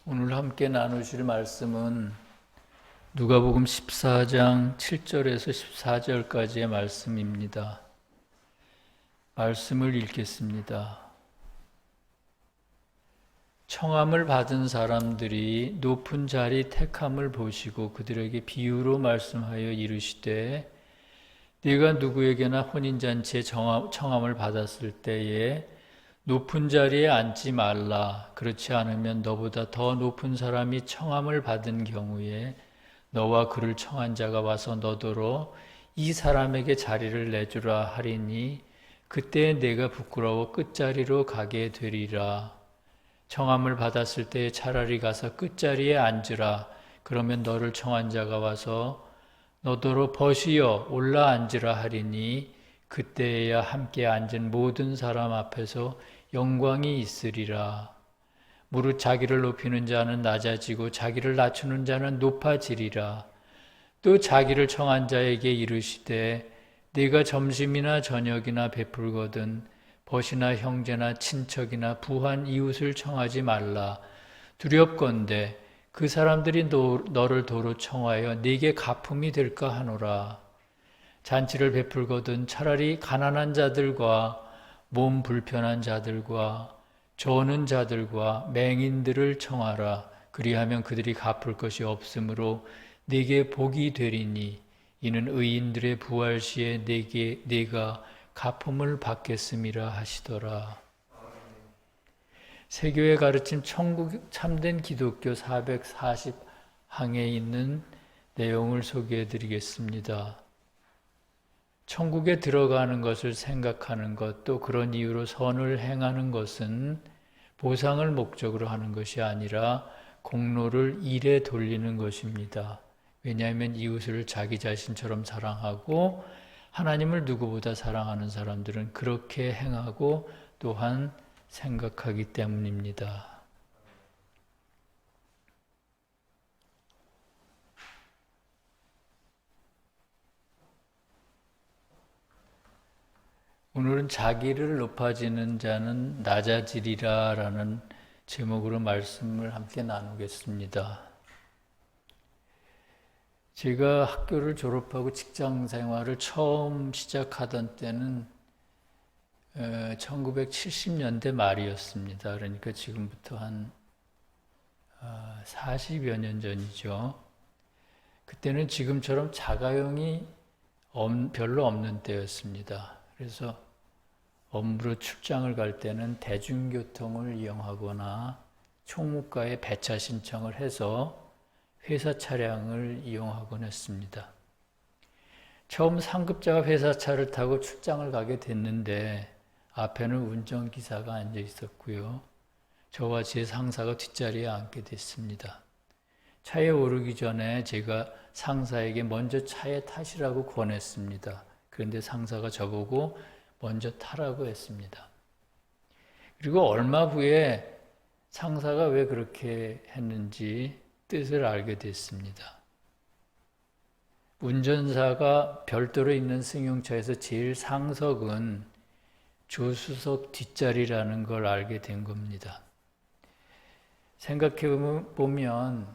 오늘 함께 나누실 말씀은 누가복음 14장 7절에서 14절까지의 말씀입니다. 말씀을 읽겠습니다. 청함을 받은 사람들이 높은 자리 택함을 보시고 그들에게 비유로 말씀하여 이르시되 네가 누구에게나 혼인잔치에 청함을 받았을 때에 높은 자리에 앉지 말라. 그렇지 않으면 너보다 더 높은 사람이 청함을 받은 경우에 너와 그를 청한 자가 와서 너더러 이 사람에게 자리를 내주라 하리니 그때 내가 부끄러워 끝자리로 가게 되리라. 청함을 받았을 때 차라리 가서 끝자리에 앉으라. 그러면 너를 청한 자가 와서 너더러 벗이여 올라 앉으라 하리니 그때에야 함께 앉은 모든 사람 앞에서 영광이 있으리라. 무릇 자기를 높이는 자는 낮아지고 자기를 낮추는 자는 높아지리라. 또 자기를 청한 자에게 이르시되 네가 점심이나 저녁이나 베풀거든 벗이나 형제나 친척이나 부한 이웃을 청하지 말라. 두렵건대 그 사람들이 너를 도로 청하여 네게 가품이 될까 하노라. 잔치를 베풀거든 차라리 가난한 자들과 몸 불편한 자들과 저는 자들과 맹인들을 청하라. 그리하면 그들이 갚을 것이 없으므로 네게 복이 되리니 이는 의인들의 부활 시에 네가 가품을 받겠음이라 하시더라. 세교의 가르침 천국 참된 기독교 440항에 있는 내용을 소개해 드리겠습니다. 천국에 들어가는 것을 생각하는 것, 또 그런 이유로 선을 행하는 것은 보상을 목적으로 하는 것이 아니라 공로를 일에 돌리는 것입니다. 왜냐하면 이웃을 자기 자신처럼 사랑하고 하나님을 누구보다 사랑하는 사람들은 그렇게 행하고 또한 생각하기 때문입니다. 오늘은 자기를 높아지는 자는 낮아지리라 라는 제목으로 말씀을 함께 나누겠습니다. 제가 학교를 졸업하고 직장 생활을 처음 시작하던 때는 1970년대 말이었습니다. 그러니까 지금부터 한 40여 년 전이죠. 그때는 지금처럼 자가용이 별로 없는 때였습니다. 그래서 업무로 출장을 갈 때는 대중교통을 이용하거나 총무과에 배차 신청을 해서 회사 차량을 이용하곤 했습니다. 처음 상급자가 회사 차를 타고 출장을 가게 됐는데 앞에는 운전기사가 앉아 있었고요. 저와 제 상사가 뒷자리에 앉게 됐습니다. 차에 오르기 전에 제가 상사에게 먼저 차에 타시라고 권했습니다. 그런데 상사가 저보고 먼저 타라고 했습니다. 그리고 얼마 후에 상사가 왜 그렇게 했는지 뜻을 알게 됐습니다. 운전사가 별도로 있는 승용차에서 제일 상석은 조수석 뒷자리라는 걸 알게 된 겁니다. 생각해보면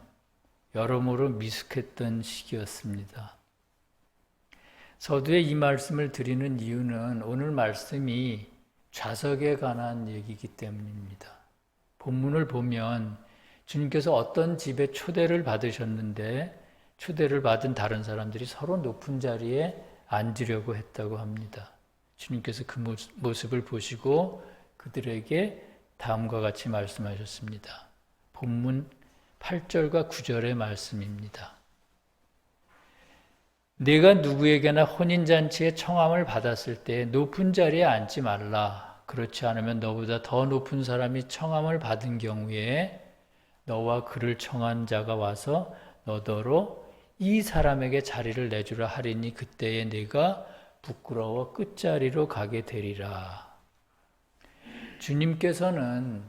여러모로 미숙했던 시기였습니다. 서두에 이 말씀을 드리는 이유는 오늘 말씀이 좌석에 관한 얘기이기 때문입니다. 본문을 보면 주님께서 어떤 집에 초대를 받으셨는데 초대를 받은 다른 사람들이 서로 높은 자리에 앉으려고 했다고 합니다. 주님께서 그 모습을 보시고 그들에게 다음과 같이 말씀하셨습니다. 본문 8절과 9절의 말씀입니다. 네가 누구에게나 혼인잔치에 청함을 받았을 때 높은 자리에 앉지 말라. 그렇지 않으면 너보다 더 높은 사람이 청함을 받은 경우에 너와 그를 청한 자가 와서 너더러 이 사람에게 자리를 내주라 하리니 그때에 네가 부끄러워 끝자리로 가게 되리라. 주님께서는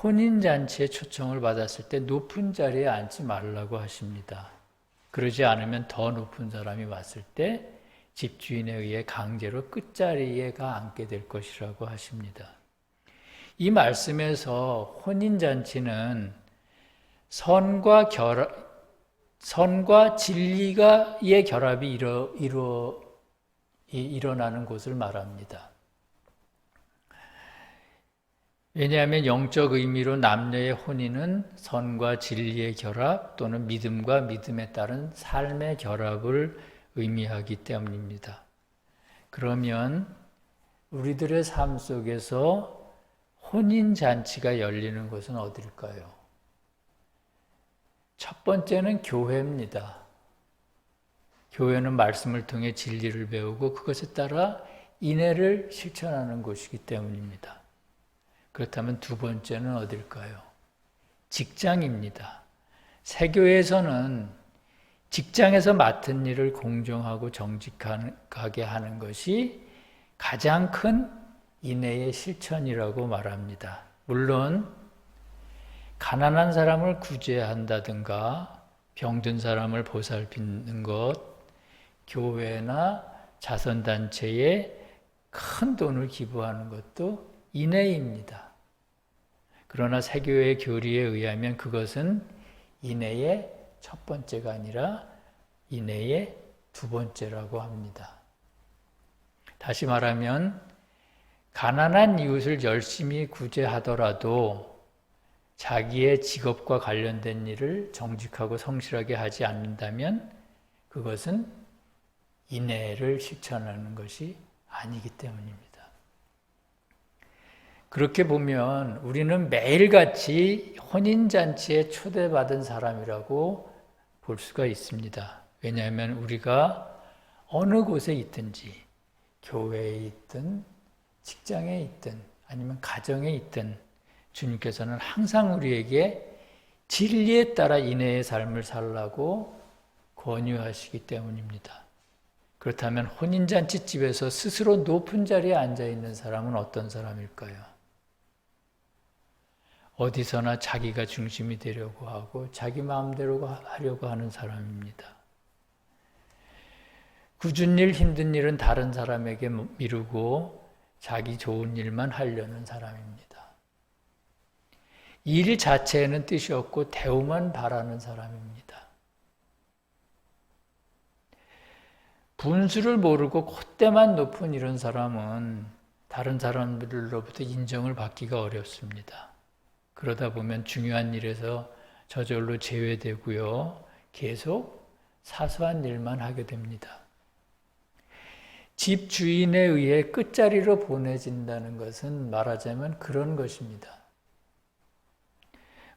혼인잔치에 초청을 받았을 때 높은 자리에 앉지 말라고 하십니다. 그러지 않으면 더 높은 사람이 왔을 때 집주인에 의해 강제로 끝자리에 앉게 될 것이라고 하십니다. 이 말씀에서 혼인잔치는 선과 진리가의 결합이 일어나는 곳을 말합니다. 왜냐하면 영적 의미로 남녀의 혼인은 선과 진리의 결합 또는 믿음과 믿음에 따른 삶의 결합을 의미하기 때문입니다. 그러면 우리들의 삶 속에서 혼인잔치가 열리는 곳은 어딜까요? 첫 번째는 교회입니다. 교회는 말씀을 통해 진리를 배우고 그것에 따라 인애를 실천하는 곳이기 때문입니다. 그렇다면 두 번째는 어딜까요? 직장입니다. 세교에서는 직장에서 맡은 일을 공정하고 정직하게 하는 것이 가장 큰 인애의 실천이라고 말합니다. 물론 가난한 사람을 구제한다든가 병든 사람을 보살피는 것, 교회나 자선단체에 큰 돈을 기부하는 것도 인애입니다. 그러나 세교의 교리에 의하면 그것은 인애의 첫 번째가 아니라 인애의 두 번째라고 합니다. 다시 말하면 가난한 이웃을 열심히 구제하더라도 자기의 직업과 관련된 일을 정직하고 성실하게 하지 않는다면 그것은 인애를 실천하는 것이 아니기 때문입니다. 그렇게 보면 우리는 매일같이 혼인잔치에 초대받은 사람이라고 볼 수가 있습니다. 왜냐하면 우리가 어느 곳에 있든지 교회에 있든 직장에 있든 아니면 가정에 있든 주님께서는 항상 우리에게 진리에 따라 인애의 삶을 살라고 권유하시기 때문입니다. 그렇다면 혼인잔치 집에서 스스로 높은 자리에 앉아 있는 사람은 어떤 사람일까요? 어디서나 자기가 중심이 되려고 하고 자기 마음대로 하려고 하는 사람입니다. 굳은 일, 힘든 일은 다른 사람에게 미루고 자기 좋은 일만 하려는 사람입니다. 일 자체에는 뜻이 없고 대우만 바라는 사람입니다. 분수를 모르고 콧대만 높은 이런 사람은 다른 사람들로부터 인정을 받기가 어렵습니다. 그러다 보면 중요한 일에서 저절로 제외되고요. 계속 사소한 일만 하게 됩니다. 집 주인에 의해 끝자리로 보내진다는 것은 말하자면 그런 것입니다.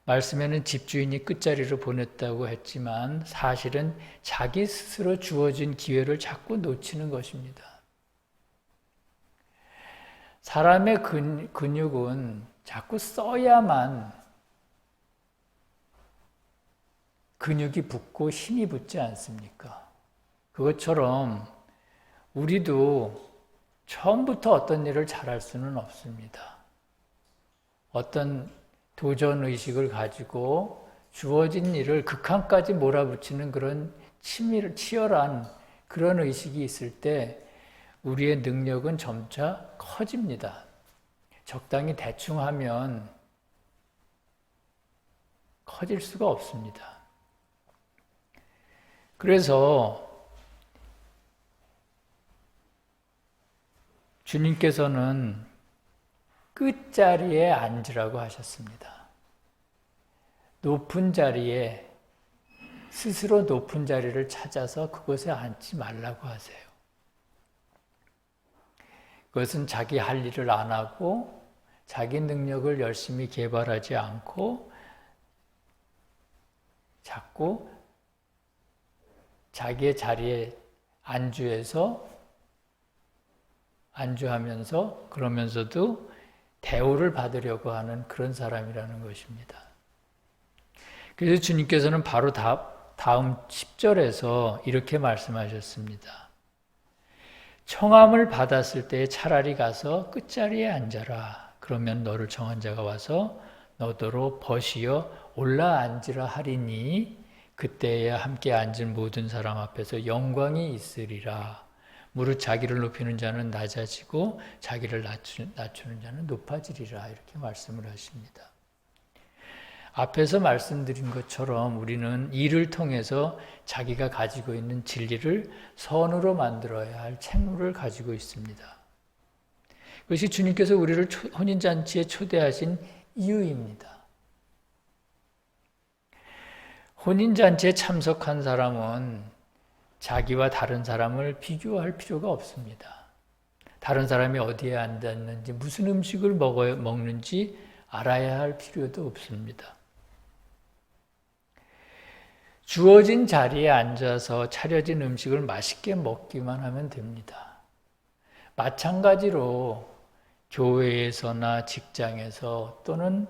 말씀에는 집주인이 끝자리로 보냈다고 했지만 사실은 자기 스스로 주어진 기회를 자꾸 놓치는 것입니다. 사람의 근육은 자꾸 써야만 근육이 붙고 힘이 붙지 않습니까? 그것처럼 우리도 처음부터 어떤 일을 잘할 수는 없습니다. 어떤 도전의식을 가지고 주어진 일을 극한까지 몰아붙이는 그런 치열한 그런 의식이 있을 때 우리의 능력은 점차 커집니다. 적당히 대충 하면 커질 수가 없습니다. 그래서 주님께서는 끝자리에 앉으라고 하셨습니다. 높은 자리에 스스로 높은 자리를 찾아서 그곳에 앉지 말라고 하세요. 그것은 자기 할 일을 안 하고 자기 능력을 열심히 개발하지 않고 자꾸 자기의 자리에 안주하면서 그러면서도 대우를 받으려고 하는 그런 사람이라는 것입니다. 그래서 주님께서는 바로 다음 10절에서 이렇게 말씀하셨습니다. 청함을 받았을 때 차라리 가서 끝자리에 앉아라. 그러면 너를 청한 자가 와서 너더러 벗이어 올라앉으라 하리니 그때야 함께 앉은 모든 사람 앞에서 영광이 있으리라. 무릇 자기를 높이는 자는 낮아지고 자기를 낮추는 자는 높아지리라. 이렇게 말씀을 하십니다. 앞에서 말씀드린 것처럼 우리는 이를 통해서 자기가 가지고 있는 진리를 선으로 만들어야 할 책무를 가지고 있습니다. 그것이 주님께서 우리를 혼인잔치에 초대하신 이유입니다. 혼인잔치에 참석한 사람은 자기와 다른 사람을 비교할 필요가 없습니다. 다른 사람이 어디에 앉았는지, 무슨 음식을 먹는지 알아야 할 필요도 없습니다. 주어진 자리에 앉아서 차려진 음식을 맛있게 먹기만 하면 됩니다. 마찬가지로 교회에서나 직장에서 또는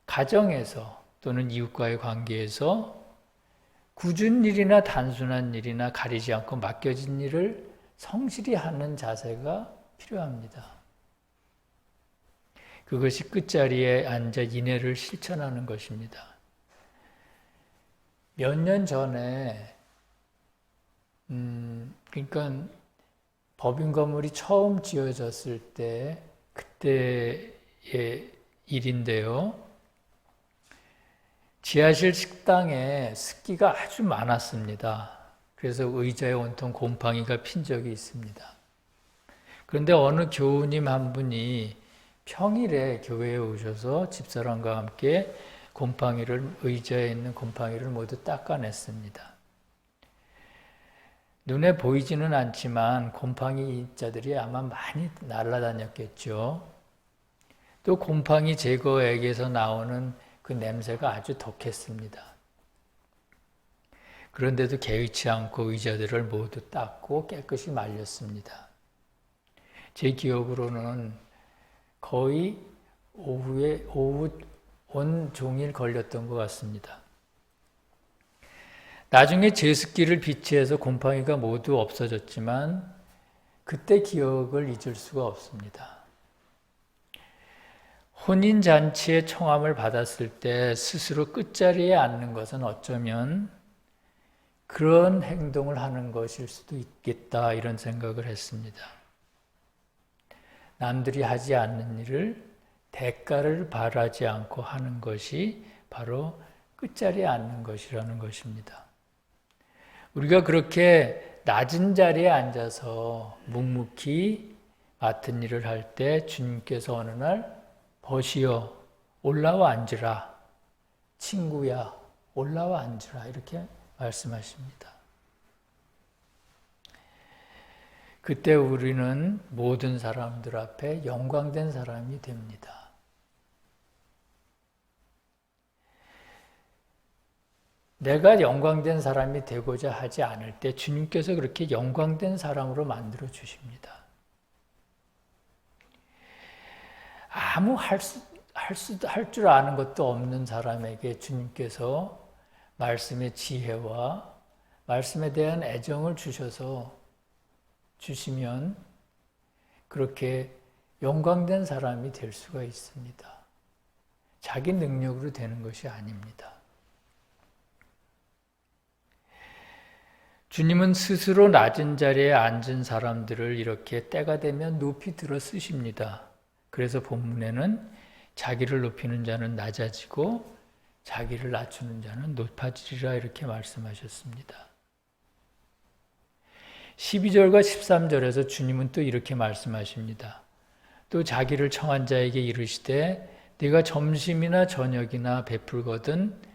가정에서 또는 이웃과의 관계에서 굳은 일이나 단순한 일이나 가리지 않고 맡겨진 일을 성실히 하는 자세가 필요합니다. 그것이 끝자리에 앉아 인애를 실천하는 것입니다. 몇 년 전에 그러니까 법인 건물이 처음 지어졌을 때 그때의 일인데요. 지하실 식당에 습기가 아주 많았습니다. 그래서 의자에 온통 곰팡이가 핀 적이 있습니다. 그런데 어느 교우님 한 분이 평일에 교회에 오셔서 집사람과 함께 의자에 있는 곰팡이를 모두 닦아냈습니다. 눈에 보이지는 않지만 곰팡이 자들이 아마 많이 날아다녔겠죠. 또 곰팡이 제거액에서 나오는 그 냄새가 아주 독했습니다. 그런데도 개의치 않고 의자들을 모두 닦고 깨끗이 말렸습니다. 제 기억으로는 거의 오후 온종일 걸렸던 것 같습니다. 나중에 제습기를 비치해서 곰팡이가 모두 없어졌지만 그때 기억을 잊을 수가 없습니다. 혼인잔치의 청함을 받았을 때 스스로 끝자리에 앉는 것은 어쩌면 그런 행동을 하는 것일 수도 있겠다 이런 생각을 했습니다. 남들이 하지 않는 일을 대가를 바라지 않고 하는 것이 바로 끝자리에 앉는 것이라는 것입니다. 우리가 그렇게 낮은 자리에 앉아서 묵묵히 맡은 일을 할 때 주님께서 어느 날 벗이여 올라와 앉으라, 친구야 올라와 앉으라 이렇게 말씀하십니다. 그때 우리는 모든 사람들 앞에 영광된 사람이 됩니다. 내가 영광된 사람이 되고자 하지 않을 때 주님께서 그렇게 영광된 사람으로 만들어 주십니다. 아무 할 줄 아는 것도 없는 사람에게 주님께서 말씀의 지혜와 말씀에 대한 애정을 주시면 그렇게 영광된 사람이 될 수가 있습니다. 자기 능력으로 되는 것이 아닙니다. 주님은 스스로 낮은 자리에 앉은 사람들을 이렇게 때가 되면 높이 들어 쓰십니다. 그래서 본문에는 자기를 높이는 자는 낮아지고 자기를 낮추는 자는 높아지리라 이렇게 말씀하셨습니다. 12절과 13절에서 주님은 또 이렇게 말씀하십니다. 또 자기를 청한 자에게 이르시되 네가 점심이나 저녁이나 베풀거든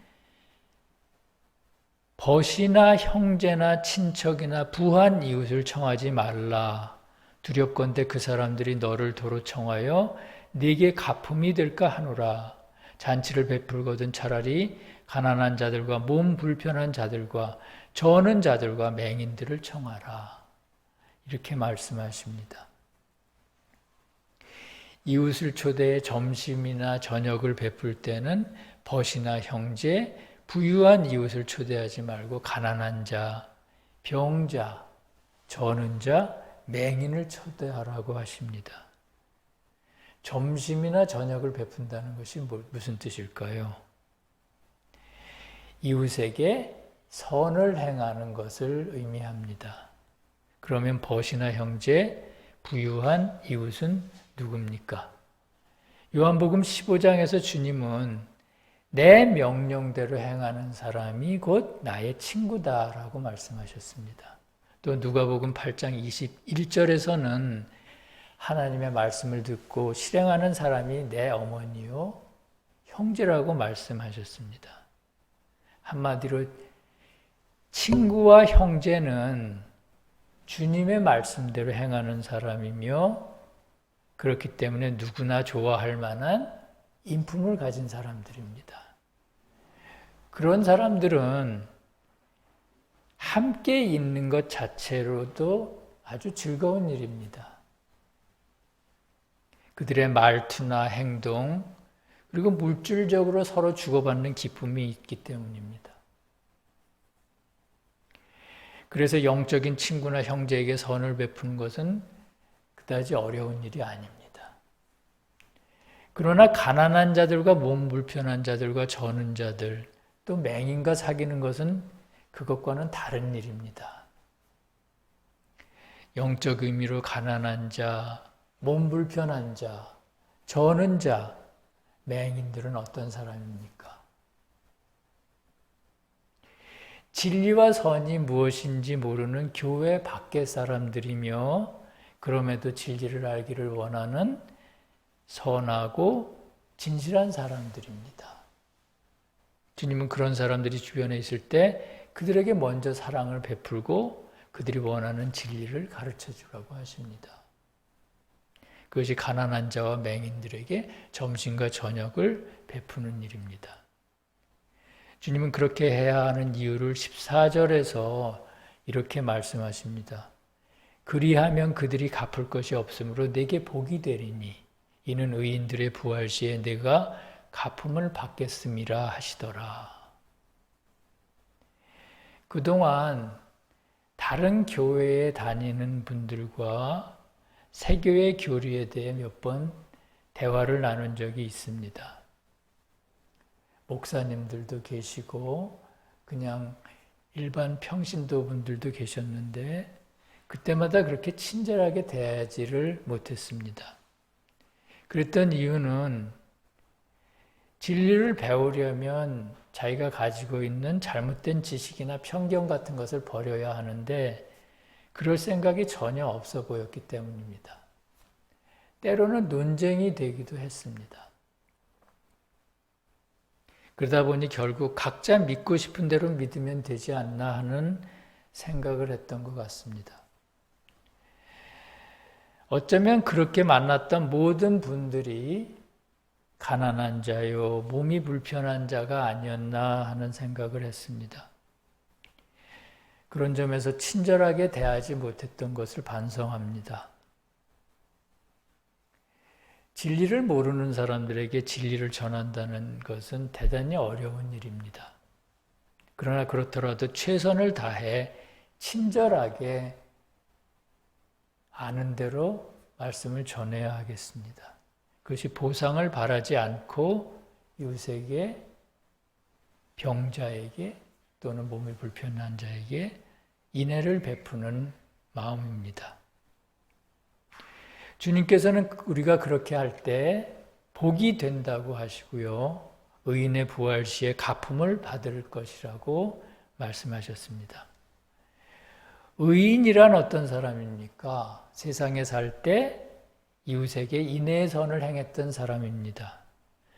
벗이나 형제나 친척이나 부한 이웃을 청하지 말라. 두렵건대 그 사람들이 너를 도로 청하여 네게 가품이 될까 하노라. 잔치를 베풀거든 차라리 가난한 자들과 몸 불편한 자들과 저는 자들과 맹인들을 청하라. 이렇게 말씀하십니다. 이웃을 초대해 점심이나 저녁을 베풀 때는 벗이나 형제, 부유한 이웃을 초대하지 말고 가난한 자, 병자, 저는 자, 맹인을 초대하라고 하십니다. 점심이나 저녁을 베푼다는 것이 무슨 뜻일까요? 이웃에게 선을 행하는 것을 의미합니다. 그러면 벗이나 형제, 부유한 이웃은 누굽니까? 요한복음 15장에서 주님은 내 명령대로 행하는 사람이 곧 나의 친구다라고 말씀하셨습니다. 또 누가복음 8장 21절에서는 하나님의 말씀을 듣고 실행하는 사람이 내 어머니요 형제라고 말씀하셨습니다. 한마디로 친구와 형제는 주님의 말씀대로 행하는 사람이며 그렇기 때문에 누구나 좋아할 만한 인품을 가진 사람들입니다. 그런 사람들은 함께 있는 것 자체로도 아주 즐거운 일입니다. 그들의 말투나 행동, 그리고 물질적으로 서로 주고받는 기쁨이 있기 때문입니다. 그래서 영적인 친구나 형제에게 선을 베푸는 것은 그다지 어려운 일이 아닙니다. 그러나 가난한 자들과 몸 불편한 자들과 저는 자들, 또 맹인과 사귀는 것은 그것과는 다른 일입니다. 영적 의미로 가난한 자, 몸 불편한 자, 저는 자, 맹인들은 어떤 사람입니까? 진리와 선이 무엇인지 모르는 교회 밖의 사람들이며 그럼에도 진리를 알기를 원하는 선하고 진실한 사람들입니다. 주님은 그런 사람들이 주변에 있을 때 그들에게 먼저 사랑을 베풀고 그들이 원하는 진리를 가르쳐 주라고 하십니다. 그것이 가난한 자와 맹인들에게 점심과 저녁을 베푸는 일입니다. 주님은 그렇게 해야 하는 이유를 14절에서 이렇게 말씀하십니다. 그리하면 그들이 갚을 것이 없으므로 내게 복이 되리니 이는 의인들의 부활 시에 내가 갚음을 받겠음이라 하시더라. 그동안 다른 교회에 다니는 분들과 세교회 교리에 대해 몇 번 대화를 나눈 적이 있습니다. 목사님들도 계시고 그냥 일반 평신도 분들도 계셨는데 그때마다 그렇게 친절하게 대하지를 못했습니다. 그랬던 이유는 진리를 배우려면 자기가 가지고 있는 잘못된 지식이나 편견 같은 것을 버려야 하는데 그럴 생각이 전혀 없어 보였기 때문입니다. 때로는 논쟁이 되기도 했습니다. 그러다 보니 결국 각자 믿고 싶은 대로 믿으면 되지 않나 하는 생각을 했던 것 같습니다. 어쩌면 그렇게 만났던 모든 분들이 가난한 자요, 몸이 불편한 자가 아니었나 하는 생각을 했습니다. 그런 점에서 친절하게 대하지 못했던 것을 반성합니다. 진리를 모르는 사람들에게 진리를 전한다는 것은 대단히 어려운 일입니다. 그러나 그렇더라도 최선을 다해 친절하게 아는 대로 말씀을 전해야 하겠습니다. 그것이 보상을 바라지 않고 이웃에게, 병자에게 또는 몸이 불편한 자에게 인애를 베푸는 마음입니다. 주님께서는 우리가 그렇게 할 때 복이 된다고 하시고요. 의인의 부활 시에 갚음을 받을 것이라고 말씀하셨습니다. 의인이란 어떤 사람입니까? 세상에 살 때 이웃에게 인애의 선을 행했던 사람입니다.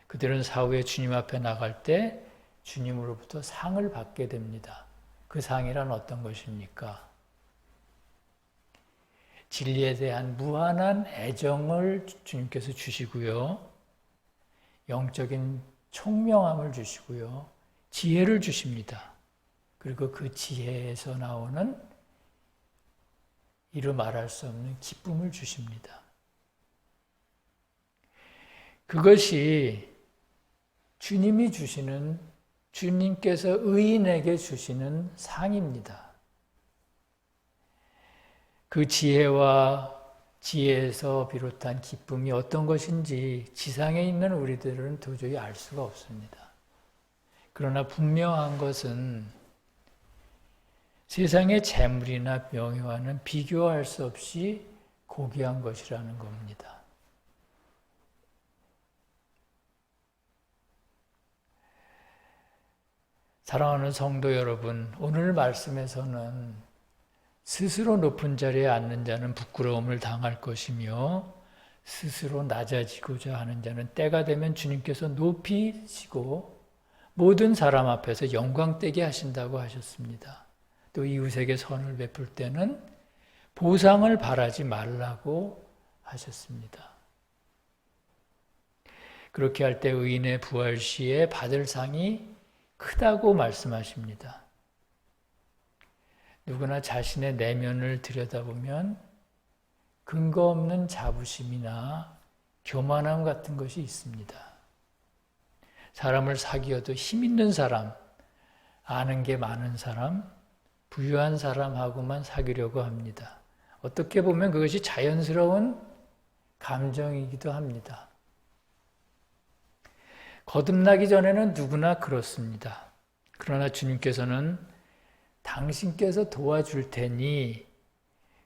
그들은 사후에 주님 앞에 나갈 때 주님으로부터 상을 받게 됩니다. 그 상이란 어떤 것입니까? 진리에 대한 무한한 애정을 주님께서 주시고요. 영적인 총명함을 주시고요. 지혜를 주십니다. 그리고 그 지혜에서 나오는 이루 말할 수 없는 기쁨을 주십니다. 그것이 주님이 주시는, 주님께서 의인에게 주시는 상입니다. 그 지혜와 지혜에서 비롯한 기쁨이 어떤 것인지 지상에 있는 우리들은 도저히 알 수가 없습니다. 그러나 분명한 것은 세상의 재물이나 명예와는 비교할 수 없이 고귀한 것이라는 겁니다. 사랑하는 성도 여러분, 오늘 말씀에서는 스스로 높은 자리에 앉는 자는 부끄러움을 당할 것이며 스스로 낮아지고자 하는 자는 때가 되면 주님께서 높이시고 모든 사람 앞에서 영광되게 하신다고 하셨습니다. 또 이웃에게 선을 베풀 때는 보상을 바라지 말라고 하셨습니다. 그렇게 할 때 의인의 부활 시에 받을 상이 크다고 말씀하십니다. 누구나 자신의 내면을 들여다보면 근거 없는 자부심이나 교만함 같은 것이 있습니다. 사람을 사귀어도 힘 있는 사람, 아는 게 많은 사람, 부유한 사람하고만 사귀려고 합니다. 어떻게 보면 그것이 자연스러운 감정이기도 합니다. 거듭나기 전에는 누구나 그렇습니다. 그러나 주님께서는 당신께서 도와줄 테니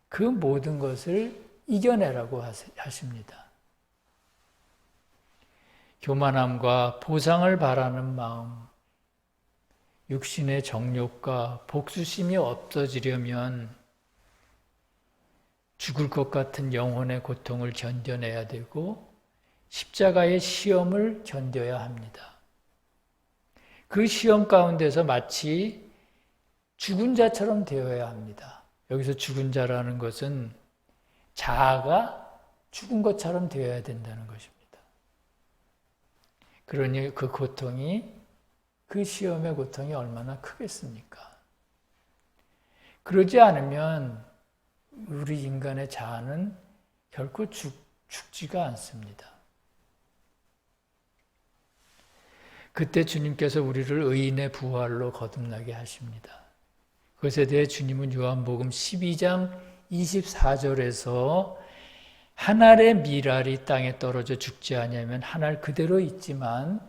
그 모든 것을 이겨내라고 하십니다. 교만함과 보상을 바라는 마음, 육신의 정욕과 복수심이 없어지려면 죽을 것 같은 영혼의 고통을 견뎌내야 되고 십자가의 시험을 견뎌야 합니다. 그 시험 가운데서 마치 죽은 자처럼 되어야 합니다. 여기서 죽은 자라는 것은 자아가 죽은 것처럼 되어야 된다는 것입니다. 그러니 그 고통이, 그 시험의 고통이 얼마나 크겠습니까? 그러지 않으면 우리 인간의 자아는 결코 죽지가 않습니다. 그때 주님께서 우리를 의인의 부활로 거듭나게 하십니다. 그것에 대해 주님은 요한복음 12장 24절에서 한 알의 밀알이 땅에 떨어져 죽지 아니하면 한 알 그대로 있지만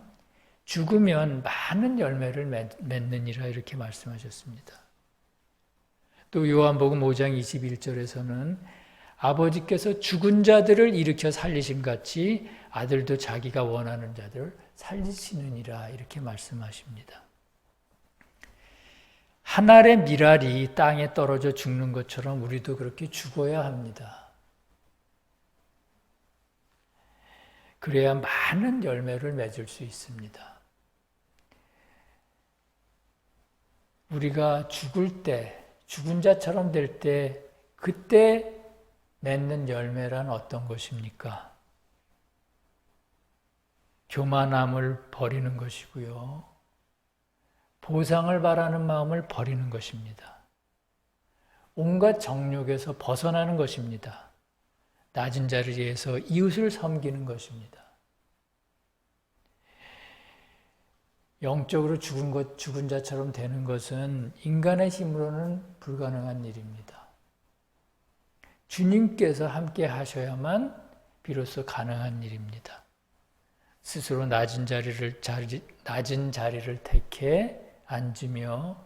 죽으면 많은 열매를 맺느니라 이렇게 말씀하셨습니다. 또 요한복음 5장 21절에서는 아버지께서 죽은 자들을 일으켜 살리신 같이 아들도 자기가 원하는 자들을 살리시느니라 이렇게 말씀하십니다. 한 알의 밀알이 땅에 떨어져 죽는 것처럼 우리도 그렇게 죽어야 합니다. 그래야 많은 열매를 맺을 수 있습니다. 우리가 죽을 때, 죽은 자처럼 될 때, 그때 맺는 열매란 어떤 것입니까? 교만함을 버리는 것이고요. 보상을 바라는 마음을 버리는 것입니다. 온갖 정욕에서 벗어나는 것입니다. 낮은 자리에서 이웃을 섬기는 것입니다. 영적으로 죽은 자처럼 되는 것은 인간의 힘으로는 불가능한 일입니다. 주님께서 함께 하셔야만 비로소 가능한 일입니다. 스스로 낮은 자리를 택해 앉으며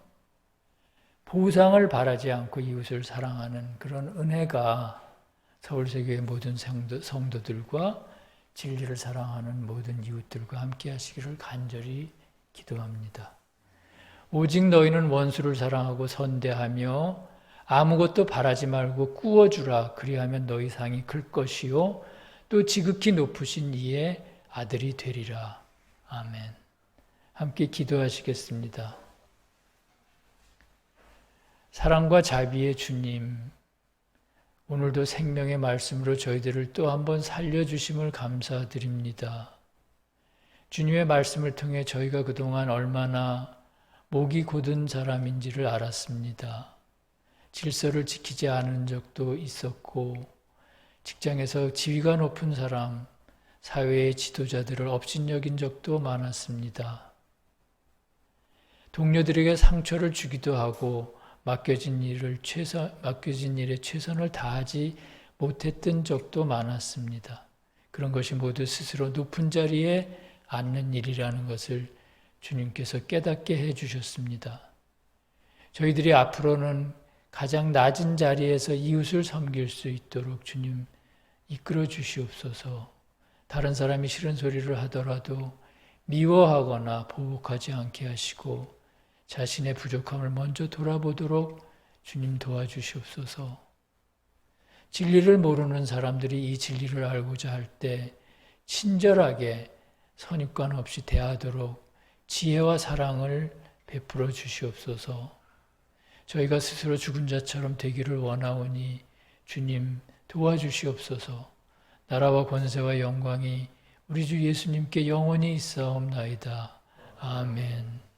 보상을 바라지 않고 이웃을 사랑하는 그런 은혜가 서울세교회 모든 성도들과 진리를 사랑하는 모든 이웃들과 함께 하시기를 간절히 기도합니다. 오직 너희는 원수를 사랑하고 선대하며 아무것도 바라지 말고 꾸어주라. 그리하면 너희 상이 클 것이요 또 지극히 높으신 이의 아들이 되리라. 아멘. 함께 기도하시겠습니다. 사랑과 자비의 주님, 오늘도 생명의 말씀으로 저희들을 또 한 번 살려주심을 감사드립니다. 주님의 말씀을 통해 저희가 그동안 얼마나 목이 곧은 사람인지를 알았습니다. 질서를 지키지 않은 적도 있었고, 직장에서 지위가 높은 사람, 사회의 지도자들을 업신여긴 적도 많았습니다. 동료들에게 상처를 주기도 하고, 맡겨진 일에 최선을 다하지 못했던 적도 많았습니다. 그런 것이 모두 스스로 높은 자리에 앉는 일이라는 것을 주님께서 깨닫게 해주셨습니다. 저희들이 앞으로는 가장 낮은 자리에서 이웃을 섬길 수 있도록 주님 이끌어 주시옵소서. 다른 사람이 싫은 소리를 하더라도 미워하거나 보복하지 않게 하시고 자신의 부족함을 먼저 돌아보도록 주님 도와주시옵소서. 진리를 모르는 사람들이 이 진리를 알고자 할 때 친절하게 선입관 없이 대하도록 지혜와 사랑을 베풀어 주시옵소서. 저희가 스스로 죽은 자처럼 되기를 원하오니 주님 도와주시옵소서. 나라와 권세와 영광이 우리 주 예수님께 영원히 있사옵나이다. 아멘.